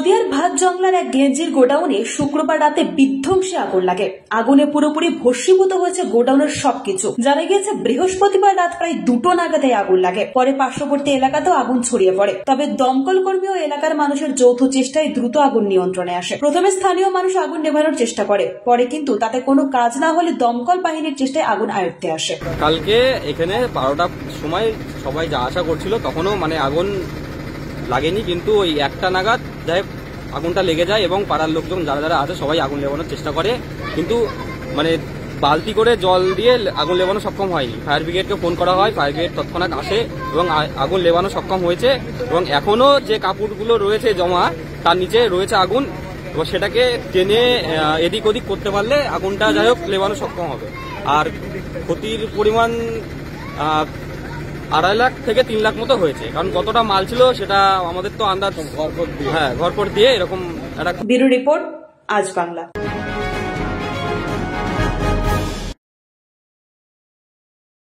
নদিয়ার ভাতজংলার এক গেঞ্জির গোডাউনে শুক্রবার রাতে বিধ্বংসী আগুন লাগে। আগুনে পুরোপুরি ভস্মীভূত হয়েছে গোডাউনের সবকিছু। জানা গিয়েছে বৃহস্পতিবার রাত প্রায় 2টো নাগাদে আগুন লাগে। পরে পার্শ্ববর্তী এলাকাতেও আগুন ছড়িয়ে পড়ে। তবে দমকল কর্মী ও এলাকার মানুষের যৌথ চেষ্টায় দ্রুত আগুন নিয়ন্ত্রণে আসে। প্রথমে স্থানীয় মানুষ আগুন নেভানোর চেষ্টা করে, পরে কিন্তু তাতে কোনো কাজ না হলে দমকল বাহিনীর চেষ্টায় আগুন আয়ত্তে আসে। কালকে এখানে 12টার সময় সবাই যা আশা করছিল তখনও আগুন লাগেনি, কিন্তু ওই 1টা নাগাদ যাই আগুনটা লেগে যায় এবং পাড়ার লোকজন যারা যারা আছে সবাই আগুন লেবানোর চেষ্টা করে, কিন্তু বালতি করে জল দিয়ে আগুন লেবানো সক্ষম হয়নি। ফায়ার ব্রিগেডকে ফোন করা হয়, ফায়ার ব্রিগেড তৎক্ষণাৎ আসে এবং আগুন লেবানো সক্ষম হয়েছে। এবং এখনো যে কাপড়গুলো রয়েছে জমা তার নিচে রয়েছে আগুন, এবং সেটাকে টেনে এদিক ওদিক করতে পারলে আগুনটা যাই হোক লেবানো সক্ষম হবে। আর ক্ষতির পরিমাণ 2.5 লাখ থেকে 3 লাখ মতো হয়েছে, কারণ কতটা মাল ছিল সেটা আমাদের তো আন্দাজ ঘরপর দিয়ে এরকম একটা। ব্যুরো রিপোর্ট, আজ বাংলা।